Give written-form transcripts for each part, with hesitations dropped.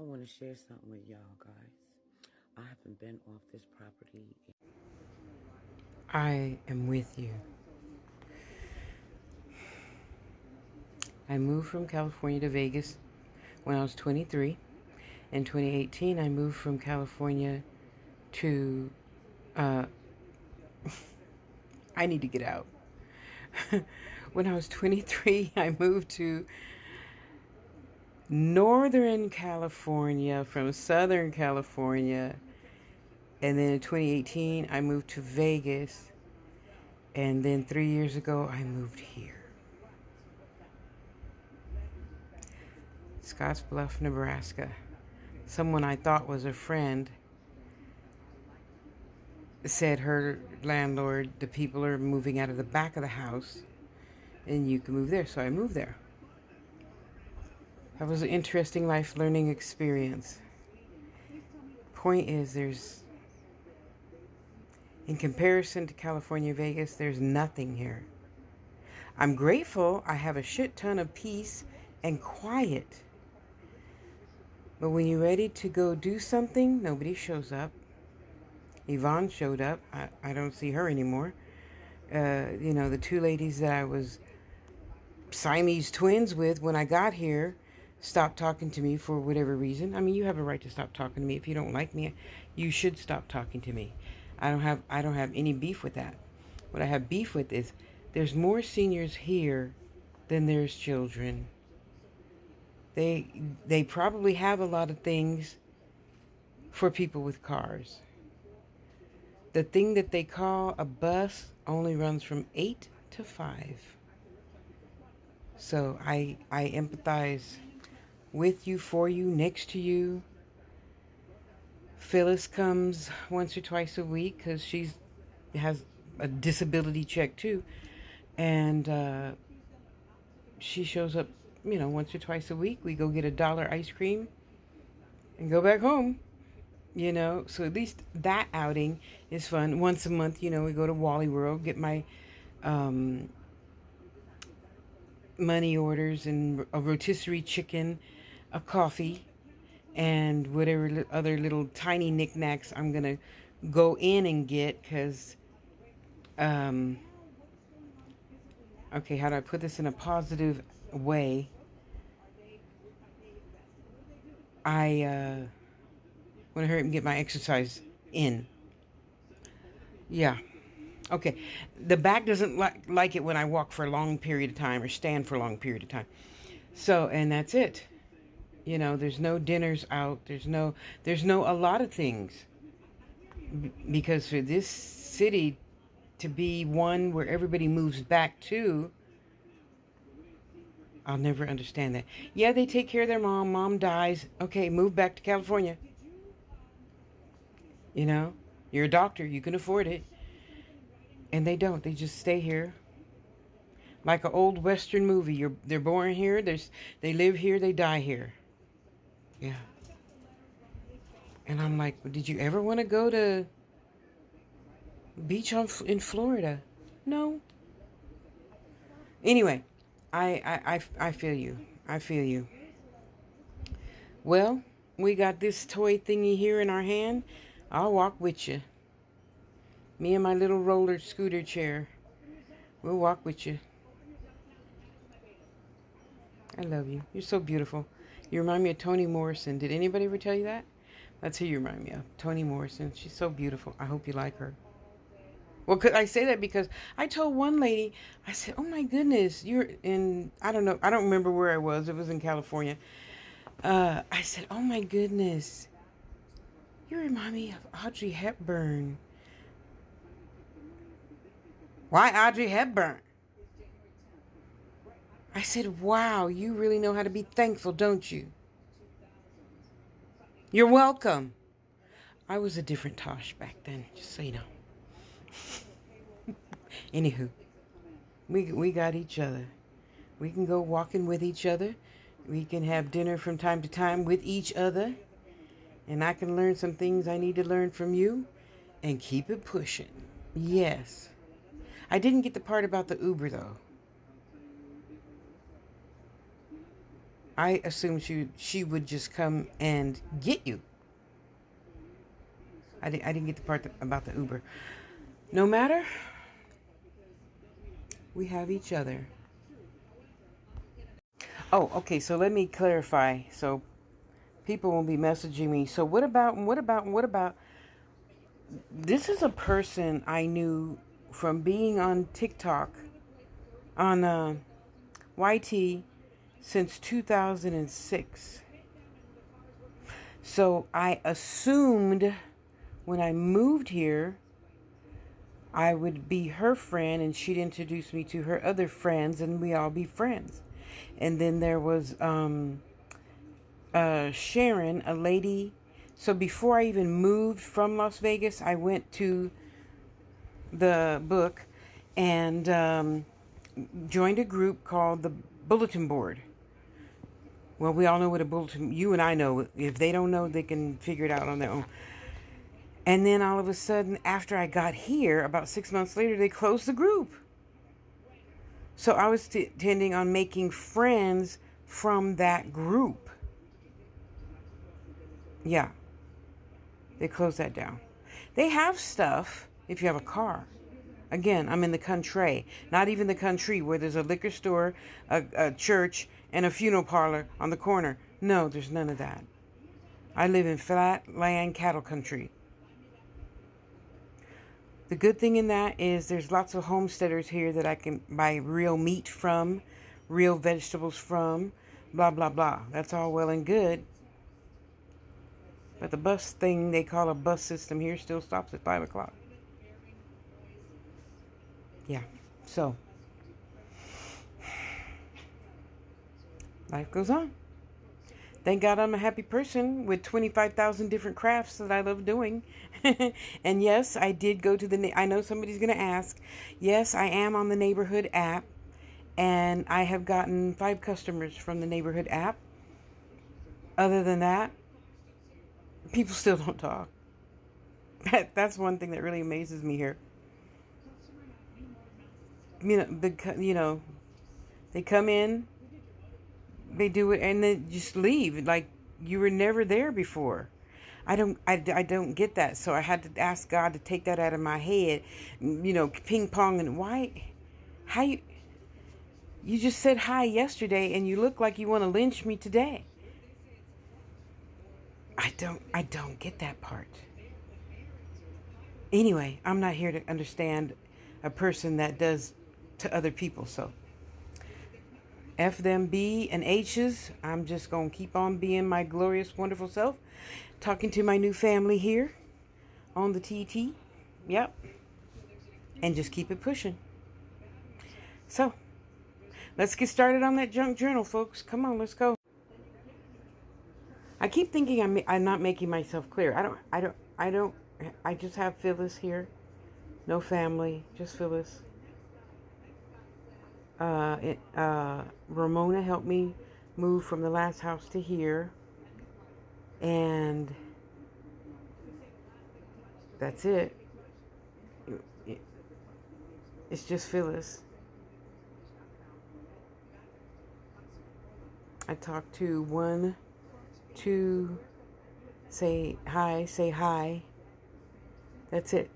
I want to share something with y'all guys. I haven't been off this property. I am with you. I moved from California to Vegas when I was 23. In 2018, I moved from California to, uh, I need to get out. When I was 23, I moved to Northern California from Southern California. And then in 2018, I moved to Vegas. And then 3 years ago, I moved here. Scottsbluff, Nebraska. Someone I thought was a friend said her landlord, the people are moving out of the back of the house and you can move there. So I moved there. That was an interesting life learning experience. Point is, in comparison to California, Vegas, there's nothing here. I'm grateful I have a shit ton of peace and quiet. But when you're ready to go do something, nobody shows up. Yvonne showed up. I don't see her anymore. The two ladies that I was Siamese twins with when I got here stopped talking to me for whatever reason. I mean, you have a right to stop talking to me. If you don't like me, you should stop talking to me. I don't have any beef with that. What I have beef with is there's more seniors here than there's children. They probably have a lot of things for people with cars. The thing that they call a bus only runs from 8 to 5. So I empathize with you, for you, next to you. Phyllis comes once or twice a week because she has a disability check too. And she shows up, once or twice a week. We go get $1 ice cream and go back home. So at least that outing is fun. Once a month, we go to Wally World, get my money orders and a rotisserie chicken, a coffee, and whatever other little tiny knickknacks I'm going to go in and get because, okay, how do I put this in a positive way? I want to hurry up and get my exercise in. Yeah. Okay. The back doesn't like it when I walk for a long period of time or stand for a long period of time. So, and that's it. There's no dinners out. There's no a lot of things. Because for this city to be one where everybody moves back to, I'll never understand that. Yeah, they take care of their mom. Mom dies. Okay, move back to California. You're a doctor. You can afford it. And they don't. They just stay here. Like an old Western movie. They're born here. They live here. They die here. Yeah. And I'm like, did you ever want to go to beach in Florida? No. Anyway, I feel you. I feel you. Well, we got this toy thingy here in our hand. I'll walk with you. Me and my little roller scooter chair. We'll walk with you. I love you. You're so beautiful. You remind me of Toni Morrison. Did anybody ever tell you that? That's who you remind me of. Toni Morrison. She's so beautiful. I hope you like her. Well, I say that because I told one lady, I said, oh my goodness, you're in, I don't know, I don't remember where I was. It was in California. I said, oh my goodness, you remind me of Audrey Hepburn. Why Audrey Hepburn? I said, wow, you really know how to be thankful, don't you? You're welcome. I was a different Tosh back then, just so you know. Anywho, we got each other. We can go walking with each other. We can have dinner from time to time with each other. And I can learn some things I need to learn from you and keep it pushing. Yes. I didn't get the part about the Uber, though. I assumed she would just come and get you. I didn't get the part about the Uber. No matter, we have each other. Oh, okay, so let me clarify. So people will be messaging me. So what about, and what about, and what about? This is a person I knew from being on TikTok, on YT, since 2006. So I assumed when I moved here, I would be her friend and she'd introduce me to her other friends and we all be friends. And then there was Sharon, a lady. So before I even moved from Las Vegas, I went to the book and joined a group called the Bulletin Board. Well, we all know what a bulletin, you and I know. If they don't know, they can figure it out on their own. And then all of a sudden, after I got here, about 6 months later, they closed the group. So I was intending on making friends from that group. Yeah. They closed that down. They have stuff if you have a car. Again, I'm in the country. Not even the country where there's a liquor store, a church, and a funeral parlor on the corner. No, there's none of that. I live in flat land cattle country. The good thing in that is there's lots of homesteaders here that I can buy real meat from, real vegetables from, blah, blah, blah. That's all well and good. But the bus thing they call a bus system here still stops at 5 o'clock. Yeah, so life goes on. Thank God I'm a happy person with 25,000 different crafts that I love doing. And yes, I did go to I know somebody's going to ask. Yes, I am on the neighborhood app. And I have gotten 5 customers from the neighborhood app. Other than that, people still don't talk. That's one thing that really amazes me here. You know, they come in, they do it, and they just leave like you were never there before. I don't get that. So I had to ask God to take that out of my head. Ping pong and how you just said hi yesterday and you look like you want to lynch me today. I don't get that part. Anyway, I'm not here to understand a person that does to other people. So F them B and H's. I'm just going to keep on being my glorious, wonderful self. Talking to my new family here on the TT. Yep. And just keep it pushing. So, let's get started on that junk journal, folks. Come on, let's go. I keep thinking I'm not making myself clear. I just have Phyllis here. No family, just Phyllis. Ramona helped me move from the last house to here. And that's it. It's just Phyllis. I talked to 1, 2, say hi. That's it.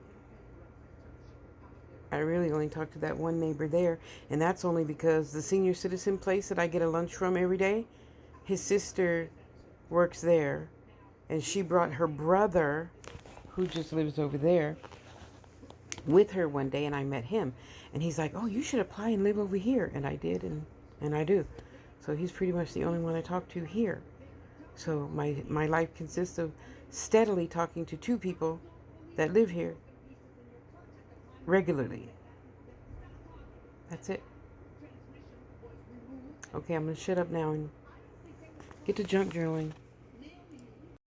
I really only talked to that one neighbor there, and that's only because the senior citizen place that I get a lunch from every day, his sister works there, and she brought her brother, who just lives over there, with her one day, and I met him, and he's like, oh, you should apply and live over here, and I did, and I do. So he's pretty much the only one I talk to here. So my life consists of steadily talking to 2 people that live here regularly. That's it. Okay, I'm going to shut up now and get to junk journaling.